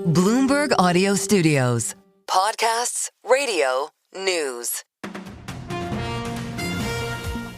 Bloomberg Audio Studios. Podcasts, radio, news.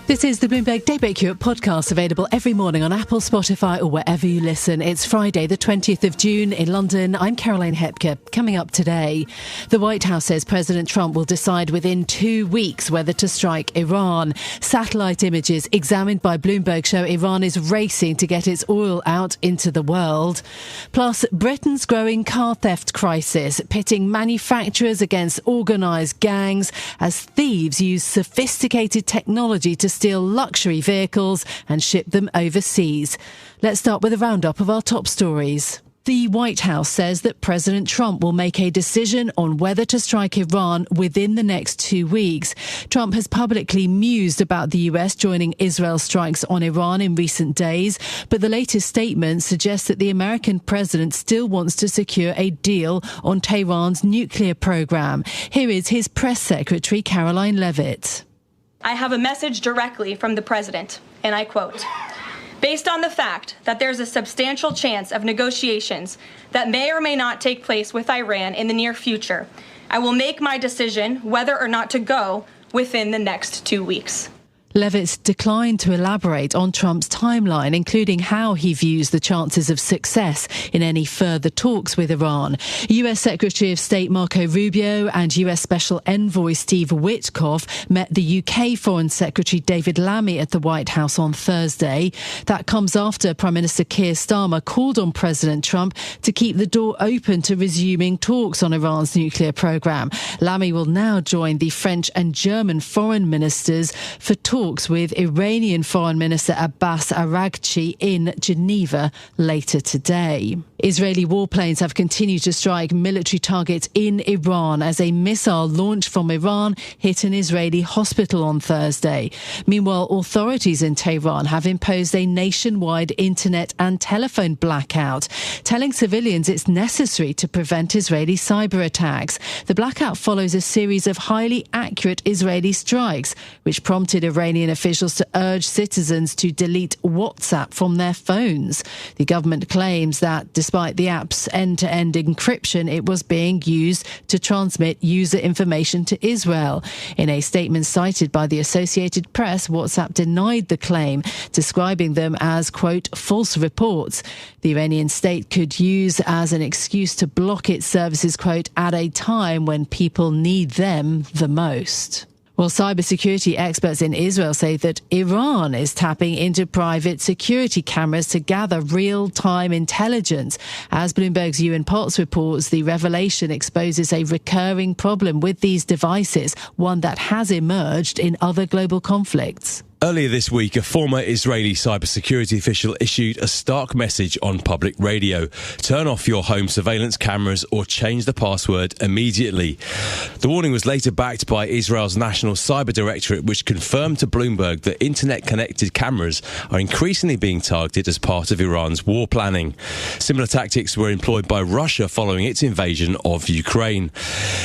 This is the Bloomberg Daybreak Europe podcast, available every morning on Apple, Spotify or wherever you listen. It's Friday, the 20th of June in London. I'm Caroline Hepker. Coming up today, the White House says President Trump will decide within 2 weeks whether to strike Iran. Satellite images examined by Bloomberg show Iran is racing to get its oil out into the world. Plus, Britain's growing car theft crisis, pitting manufacturers against organised gangs as thieves use sophisticated technology to steal luxury vehicles and ship them overseas. Let's start with a roundup of our top stories. The White House says that President Trump will make a decision on whether to strike Iran within the next 2 weeks. Trump has publicly mused about the US joining Israel's strikes on Iran in recent days, but the latest statement suggests that the American president still wants to secure a deal on Tehran's nuclear program. Here is his press secretary, Caroline Levitt. I have a message directly from the president, and I quote, "Based on the fact that there's a substantial chance of negotiations that may or may not take place with Iran in the near future, I will make my decision whether or not to go within the next 2 weeks." Levitt declined to elaborate on Trump's timeline, including how he views the chances of success in any further talks with Iran. US Secretary of State Marco Rubio and US Special Envoy Steve Witkoff met the UK Foreign Secretary David Lammy at the White House on Thursday. That comes after Prime Minister Keir Starmer called on President Trump to keep the door open to resuming talks on Iran's nuclear program. Lammy will now join the French and German foreign ministers for talks with Iranian Foreign Minister Abbas Araghchi in Geneva later today. Israeli warplanes have continued to strike military targets in Iran as a missile launched from Iran hit an Israeli hospital on Thursday. Meanwhile, authorities in Tehran have imposed a nationwide internet and telephone blackout, telling civilians it's necessary to prevent Israeli cyber attacks. The blackout follows a series of highly accurate Israeli strikes, which prompted Iranian officials to urge citizens to delete WhatsApp from their phones. The government claims that despite the app's end-to-end encryption, it was being used to transmit user information to Israel. In a statement cited by the Associated Press, WhatsApp denied the claim, describing them as, quote, false reports. The Iranian state could use as an excuse to block its services, quote, at a time when people need them the most. Well, cybersecurity experts in Israel say that Iran is tapping into private security cameras to gather real-time intelligence. As Bloomberg's Ewan Potts reports, the revelation exposes a recurring problem with these devices, one that has emerged in other global conflicts. Earlier this week, a former Israeli cybersecurity official issued a stark message on public radio. Turn off your home surveillance cameras or change the password immediately. The warning was later backed by Israel's National Cyber Directorate, which confirmed to Bloomberg that internet-connected cameras are increasingly being targeted as part of Iran's war planning. Similar tactics were employed by Russia following its invasion of Ukraine.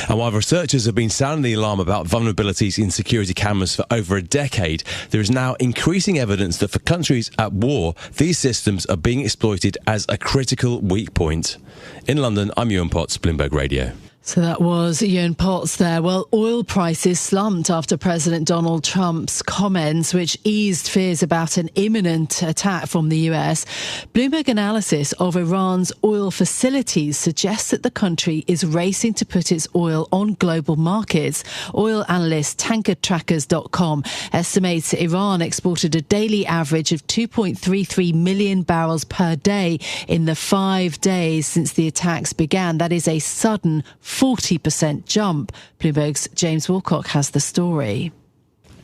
And while researchers have been sounding the alarm about vulnerabilities in security cameras for over a decade, there is now increasing evidence that for countries at war, these systems are being exploited as a critical weak point. In London, I'm Ewan Potts, Bloomberg Radio. So that was Ewan Potts there. Well, oil prices slumped after President Donald Trump's comments, which eased fears about an imminent attack from the US. Bloomberg analysis of Iran's oil facilities suggests that the country is racing to put its oil on global markets. Oil analyst tankertrackers.com estimates Iran exported a daily average of 2.33 million barrels per day in the 5 days since the attacks began. That is a sudden 40% jump. Bloomberg's James Wilcock has the story.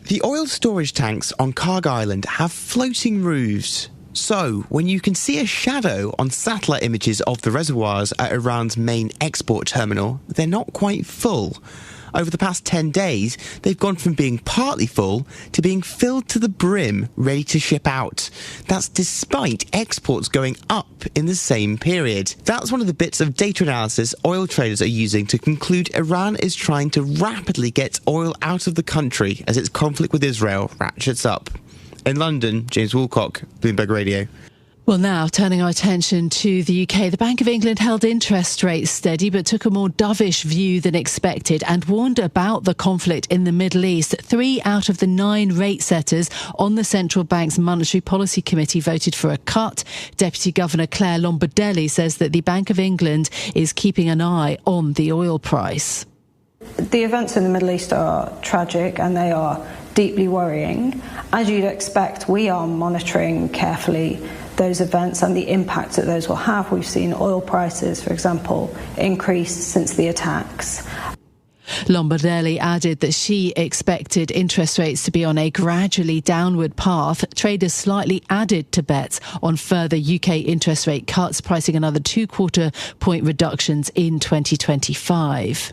The oil storage tanks on Karg Island have floating roofs. So, when you can see a shadow on satellite images of the reservoirs at Iran's main export terminal, they're not quite full. Over the past 10 days, they've gone from being partly full to being filled to the brim, ready to ship out. That's despite exports going up in the same period. That's one of the bits of data analysis oil traders are using to conclude Iran is trying to rapidly get oil out of the country as its conflict with Israel ratchets up. In London, James Wilcock, Bloomberg Radio. Well, now, turning our attention to the UK, the Bank of England held interest rates steady but took a more dovish view than expected and warned about the conflict in the Middle East. 3 out of the 9 rate setters on the central bank's Monetary Policy Committee voted for a cut. Deputy Governor Claire Lombardelli says that the Bank of England is keeping an eye on the oil price. The events in the Middle East are tragic and they are deeply worrying. As you'd expect, we are monitoring carefully those events and the impact that those will have. We've seen oil prices, for example, increase since the attacks. Lombardelli added that she expected interest rates to be on a gradually downward path. Traders slightly added to bets on further UK interest rate cuts, pricing another 2/4 point reductions in 2025.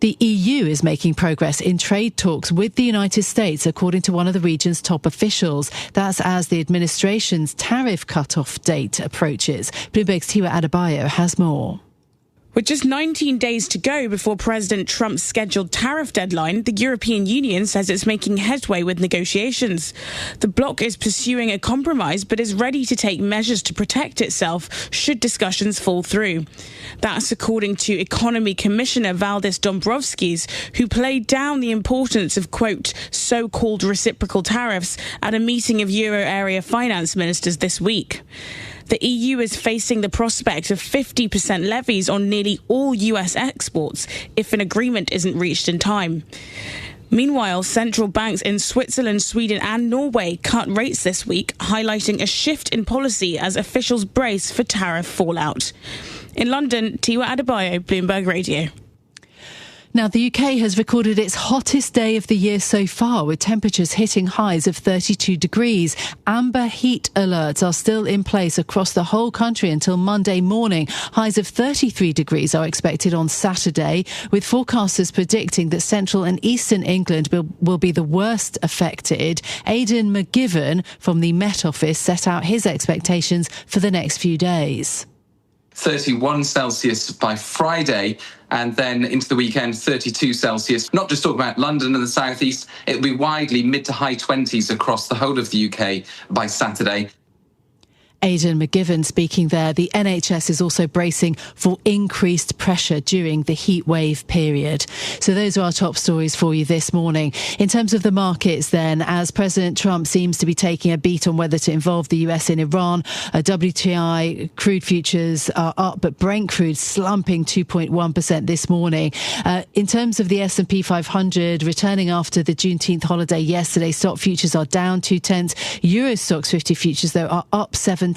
The EU is making progress in trade talks with the United States, according to one of the region's top officials. That's as the administration's tariff cut-off date approaches. Bloomberg's Tiwa Adebayo has more. With just 19 days to go before President Trump's scheduled tariff deadline, the European Union says it's making headway with negotiations. The bloc is pursuing a compromise but is ready to take measures to protect itself should discussions fall through. That's according to Economy Commissioner Valdis Dombrovskis, who played down the importance of, quote, so-called reciprocal tariffs at a meeting of Euro area finance ministers this week. The EU is facing the prospect of 50% levies on nearly all US exports if an agreement isn't reached in time. Meanwhile, central banks in Switzerland, Sweden and Norway cut rates this week, highlighting a shift in policy as officials brace for tariff fallout. In London, Tiwa Adebayo, Bloomberg Radio. Now, the UK has recorded its hottest day of the year so far, with temperatures hitting highs of 32 degrees. Amber heat alerts are still in place across the whole country until Monday morning. Highs of 33 degrees are expected on Saturday, with forecasters predicting that central and eastern England will be the worst affected. Aidan McGivern from the Met Office set out his expectations for the next few days. 31 Celsius by Friday, and then into the weekend, 32 Celsius. Not just talking about London and the southeast, it'll be widely mid to high 20s across the whole of the UK by Saturday. Aidan McGivern speaking there. The NHS is also bracing for increased pressure during the heat wave period. So those are our top stories for you this morning. In terms of the markets then, as President Trump seems to be taking a beat on whether to involve the US in Iran, WTI crude futures are up, but Brent crude slumping 2.1% this morning. In terms of the S&P 500, returning after the Juneteenth holiday yesterday, stock futures are down 0.2. Euro Stoxx 50 futures, though, are up 0.7%.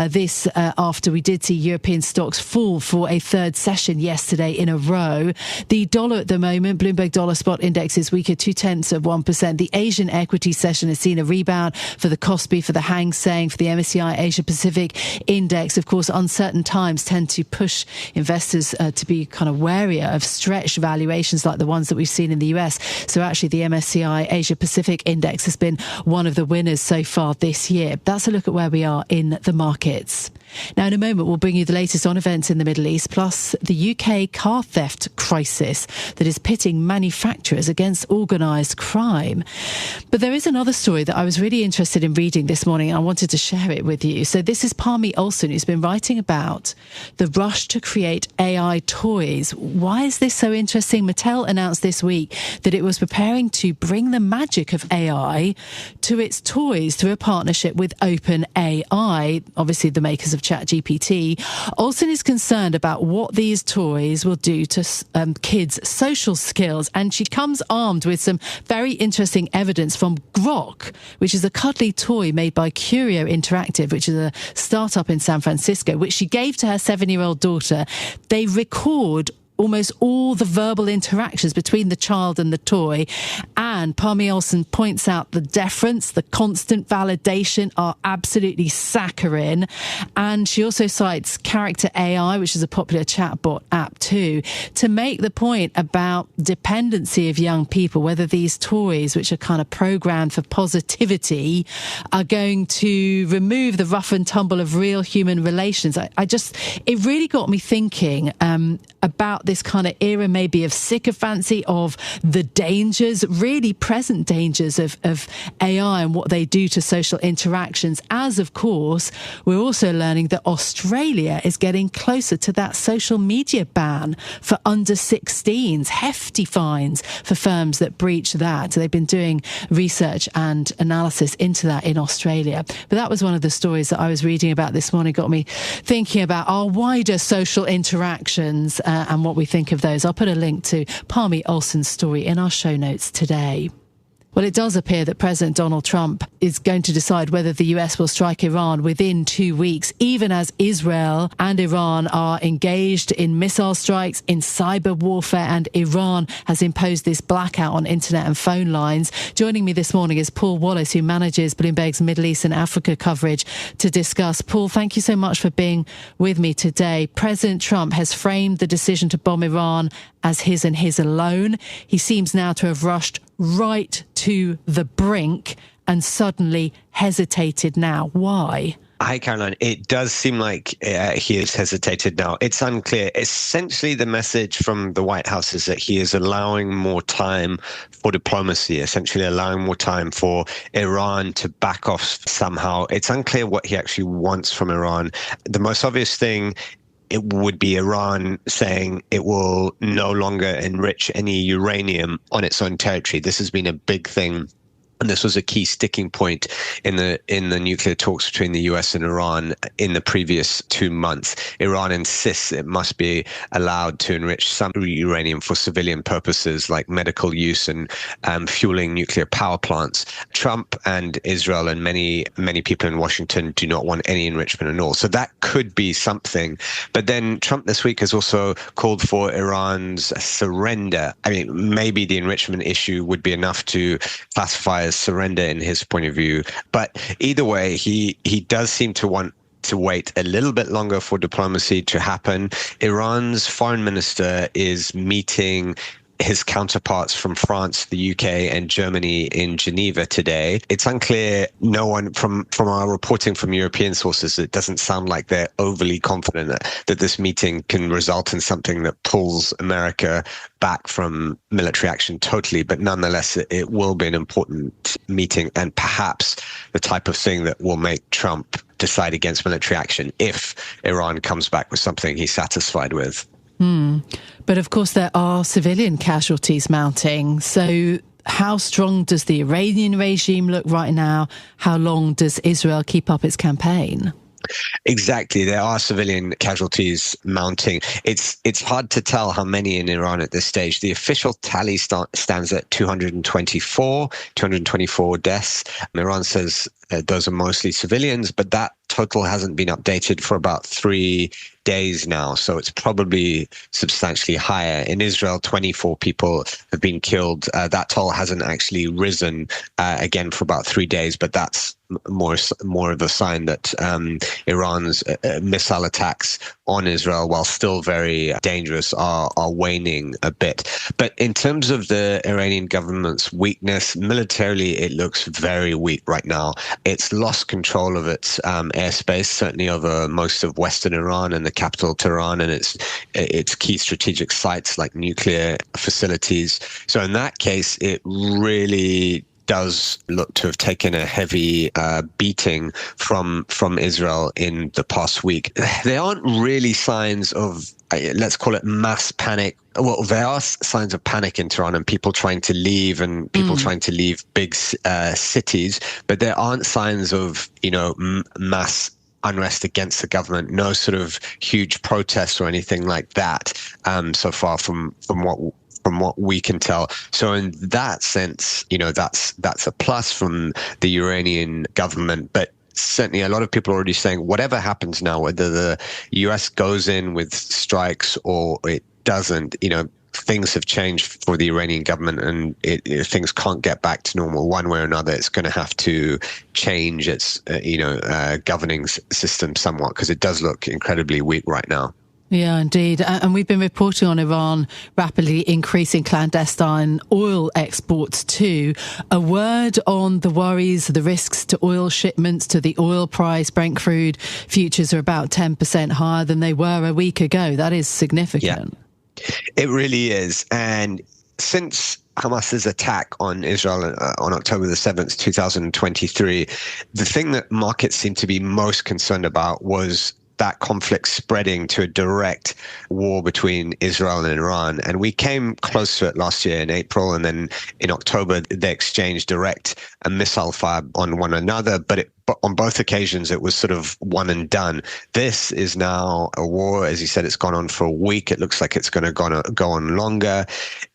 This after we did see European stocks fall for a third session yesterday in a row. The dollar at the moment, Bloomberg dollar spot index is weaker 0.2%. The Asian equity session has seen a rebound for the Kospi, for the Hang Seng, for the MSCI Asia Pacific index. Of course, uncertain times tend to push investors to be kind of warier of stretched valuations like the ones that we've seen in the US. So actually the MSCI Asia Pacific index has been one of the winners so far this year. That's a look at where we are in the markets. Now, in a moment, we'll bring you the latest on events in the Middle East, plus the UK car theft crisis that is pitting manufacturers against organised crime. But there is another story that I was really interested in reading this morning, and I wanted to share it with you. So this is Parmi Olsen, who's been writing about the rush to create AI toys. Why is this so interesting? Mattel announced this week that it was preparing to bring the magic of AI to its toys through a partnership with OpenAI, obviously the makers of ChatGPT. Olsen is concerned about what these toys will do to kids' social skills, and she comes armed with some very interesting evidence from Grok, which is a cuddly toy made by Curio Interactive, which is a startup in San Francisco, which she gave to her 7-year-old daughter. They record almost all the verbal interactions between the child and the toy. And Parmi Olsen points out the deference, the constant validation are absolutely saccharine. And she also cites Character AI, which is a popular chatbot app too, to make the point about dependency of young people, whether these toys, which are kind of programmed for positivity, are going to remove the rough and tumble of real human relations. It really got me thinking about this kind of era maybe of sycophancy, of the dangers, really present dangers of AI and what they do to social interactions, as of course we're also learning that Australia is getting closer to that social media ban for under 16s, hefty fines for firms that breach that. They've been doing research and analysis into that in Australia. But that was one of the stories that I was reading about this morning, got me thinking about our wider social interactions and what we think of those. I'll put a link to Palmy Olsen's story in our show notes today. Well, it does appear that President Donald Trump is going to decide whether the US will strike Iran within 2 weeks, even as Israel and Iran are engaged in missile strikes, in cyber warfare, and Iran has imposed this blackout on internet and phone lines. Joining me this morning is Paul Wallace, who manages Bloomberg's Middle East and Africa coverage, to discuss. Paul, thank you so much for being with me today. President Trump has framed the decision to bomb Iran as his and his alone. He seems now to have rushed right to the brink and suddenly hesitated now. Why? Hi, Caroline. It does seem like he has hesitated now. It's unclear. Essentially, the message from the White House is that he is allowing more time for diplomacy, essentially allowing more time for Iran to back off somehow. It's unclear what he actually wants from Iran. The most obvious thing, it would be Iran saying it will no longer enrich any uranium on its own territory. This has been a big thing, and this was a key sticking point in the nuclear talks between the US and Iran in the previous 2 months. Iran insists it must be allowed to enrich some uranium for civilian purposes like medical use and fueling nuclear power plants. Trump and Israel and many people in Washington do not want any enrichment at all. So that could be something. But then Trump this week has also called for Iran's surrender. I mean, maybe the enrichment issue would be enough to classify as surrender in his point of view. But either way, he does seem to want to wait a little bit longer for diplomacy to happen. Iran's foreign minister is meeting his counterparts from France, the UK, and Germany in Geneva today. It's unclear. No one from our reporting from European sources, it doesn't sound like they're overly confident that this meeting can result in something that pulls America back from military action totally. But nonetheless, it will be an important meeting and perhaps the type of thing that will make Trump decide against military action if Iran comes back with something he's satisfied with. But of course, there are civilian casualties mounting. So how strong does the Iranian regime look right now? How long does Israel keep up its campaign? Exactly. There are civilian casualties mounting. It's hard to tell how many in Iran at this stage. The official tally stands at 224 deaths. Iran says those are mostly civilians, but that total hasn't been updated for about 3 days now, so it's probably substantially higher. In Israel, 24 people have been killed. That toll hasn't actually risen again for about 3 days, but that's more of a sign that Iran's missile attacks on Israel, while still very dangerous, are waning a bit. But in terms of the Iranian government's weakness, militarily it looks very weak right now. It's lost control of its airspace, certainly over most of western Iran and the capital Tehran and its key strategic sites like nuclear facilities. So in that case, it really does look to have taken a heavy beating from Israel in the past week. There aren't really signs of, let's call it, mass panic. Well, there are signs of panic in Tehran and people trying to leave and people trying to leave big cities, but there aren't signs of, mass unrest against the government. No sort of huge protests or anything like that so far from what we can tell. So in that sense, that's a plus from the Iranian government. But certainly a lot of people are already saying whatever happens now, whether the US goes in with strikes or it doesn't, things have changed for the Iranian government and things can't get back to normal one way or another. It's going to have to change its, governing system somewhat because it does look incredibly weak right now. Yeah, indeed. And we've been reporting on Iran rapidly increasing clandestine oil exports too. A word on the worries, the risks to oil shipments, to the oil price. Brent crude futures are about 10% higher than they were a week ago. That is significant. It really is. And since Hamas's attack on Israel on October the 7th, 2023, the thing that markets seem to be most concerned about was that conflict spreading to a direct war between Israel and Iran. And we came close to it last year in April, and then in October, they exchanged direct and missile fire on one another. But on both occasions, it was sort of one and done. This is now a war. As you said, it's gone on for a week. It looks like it's going to go on longer.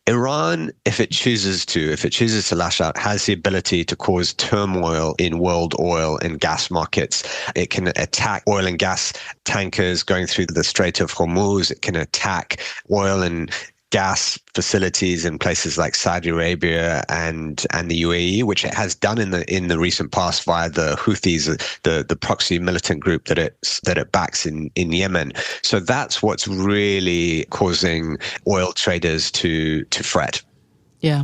Iran, if it chooses to lash out, has the ability to cause turmoil in world oil and gas markets. It can attack oil and gas tankers going through the Strait of Hormuz. It can attack oil and gas facilities in places like Saudi Arabia and the UAE, which it has done in the recent past via the Houthis, the proxy militant group that it backs in Yemen. So that's what's really causing oil traders to fret. Yeah.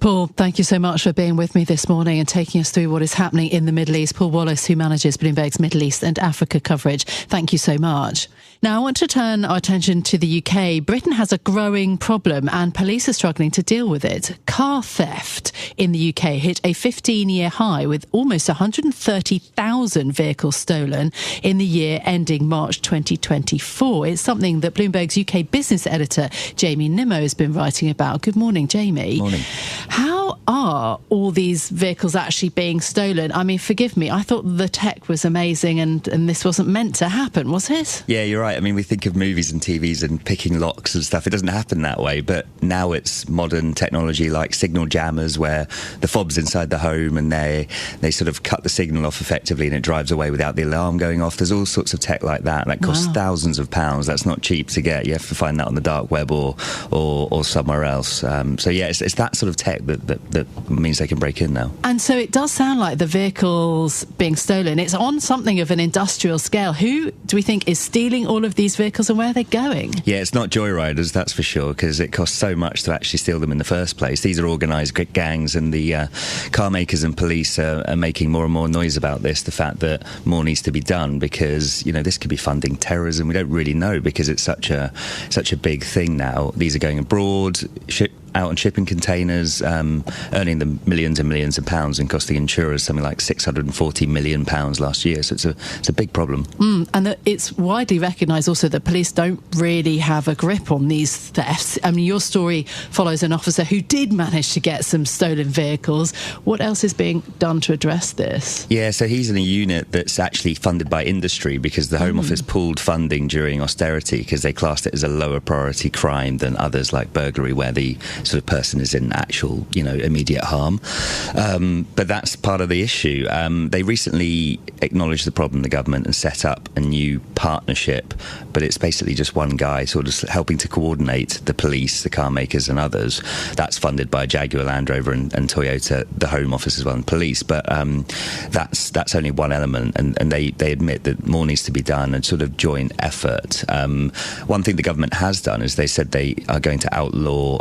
Paul, thank you so much for being with me this morning and taking us through what is happening in the Middle East. Paul Wallace, who manages Bloomberg's Middle East and Africa coverage. Thank you so much. Now, I want to turn our attention to the UK. Britain has a growing problem and police are struggling to deal with it. Car theft in the UK hit a 15-year high with almost 130,000 vehicles stolen in the year ending March 2024. It's something that Bloomberg's UK business editor, Jamie Nimmo, has been writing about. Good morning, Jamie. Morning. How are all these vehicles actually being stolen? I mean, forgive me, I thought the tech was amazing and this wasn't meant to happen, was it? Yeah, you're right. I mean, we think of movies and TVs and picking locks and stuff. It doesn't happen that way, but now it's modern technology like signal jammers where the fob's inside the home and they sort of cut the signal off effectively and it drives away without the alarm going off. There's all sorts of tech like that. That costs thousands of pounds. That's not cheap to get. You have to find that on the dark web or somewhere else. So yeah, it's that sort of tech that means they can break in now. And so it does sound like the vehicles being stolen, it's on something of an industrial scale. Who do we think is stealing all of these vehicles and where are they going? Yeah, it's not joyriders, that's for sure, because it costs so much to actually steal them in the first place. These are organised gangs, and the car makers and police are making more and more noise about this, the fact that more needs to be done, because this could be funding terrorism. We don't really know because it's such a big thing now. These are going abroad, out on shipping containers, earning them millions and millions of pounds and costing insurers something like £640 million last year. So it's a big problem. And it's widely recognised also that police don't really have a grip on these thefts. I mean, your story follows an officer who did manage to get some stolen vehicles. What else is being done to address this? Yeah, so he's in a unit that's actually funded by industry because the Home Office pulled funding during austerity because they classed it as a lower priority crime than others like burglary, where the sort of person is in actual, immediate harm. But that's part of the issue. They recently acknowledged the problem, the government, and set up a new partnership, but it's basically just one guy sort of helping to coordinate the police, the car makers and others. That's funded by Jaguar, Land Rover and Toyota, the Home Office as well, and police. But that's only one element, and they admit that more needs to be done, and sort of joint effort. One thing the government has done is they said they are going to outlaw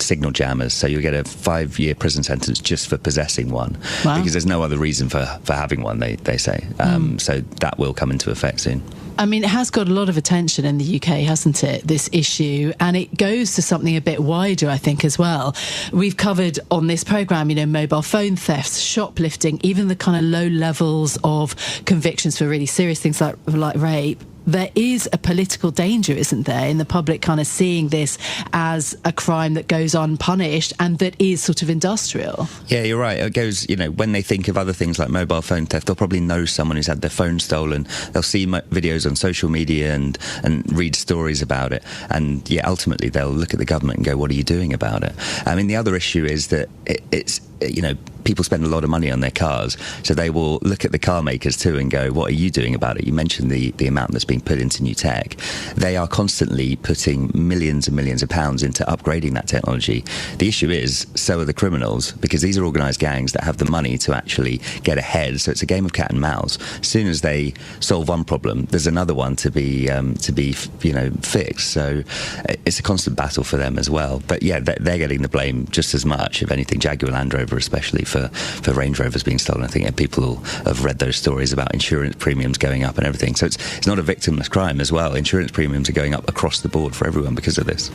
signal jammers, so you'll get a 5-year prison sentence just for possessing one. Wow. Because there's no other reason for having one, they say. So that will come into effect soon. I mean, it has got a lot of attention in the UK, hasn't it, this issue? And it goes to something a bit wider, I think, as well. We've covered on this programme, mobile phone thefts, shoplifting, even the kind of low levels of convictions for really serious things like rape. There is a political danger, isn't there, in the public kind of seeing this as a crime that goes unpunished and that is sort of industrial. Yeah, you're right. It goes, when they think of other things like mobile phone theft, they'll probably know someone who's had their phone stolen. They'll see videos on social media and read stories about it. And yeah, ultimately they'll look at the government and go, what are you doing about it? I mean, the other issue is that it's people spend a lot of money on their cars, so they will look at the car makers too and go, what are you doing about it? You mentioned the amount that's being put into new tech. They are constantly putting millions and millions of pounds into upgrading that technology. The issue is, so are the criminals, because these are organised gangs that have the money to actually get ahead. So it's a game of cat and mouse. As soon as they solve one problem, there's another one to be fixed. So it's a constant battle for them as well. But yeah, they're getting the blame just as much. If anything, Jaguar, Land Rover Rover, especially for Range Rovers being stolen. I think people have read those stories about insurance premiums going up and everything. So it's not a victimless crime as well. Insurance premiums are going up across the board for everyone because of this.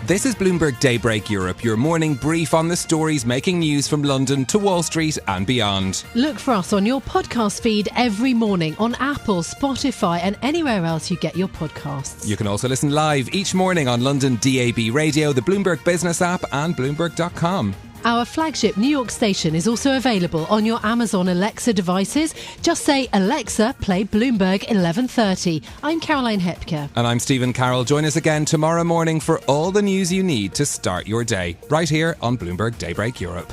This is Bloomberg Daybreak Europe, your morning brief on the stories making news from London to Wall Street and beyond. Look for us on your podcast feed every morning on Apple, Spotify and anywhere else you get your podcasts. You can also listen live each morning on London DAB Radio, the Bloomberg Business app and Bloomberg.com. Our flagship New York station is also available on your Amazon Alexa devices. Just say, Alexa, play Bloomberg 1130. I'm Caroline Hepker. And I'm Stephen Carroll. Join us again tomorrow morning for all the news you need to start your day, right here on Bloomberg Daybreak Europe.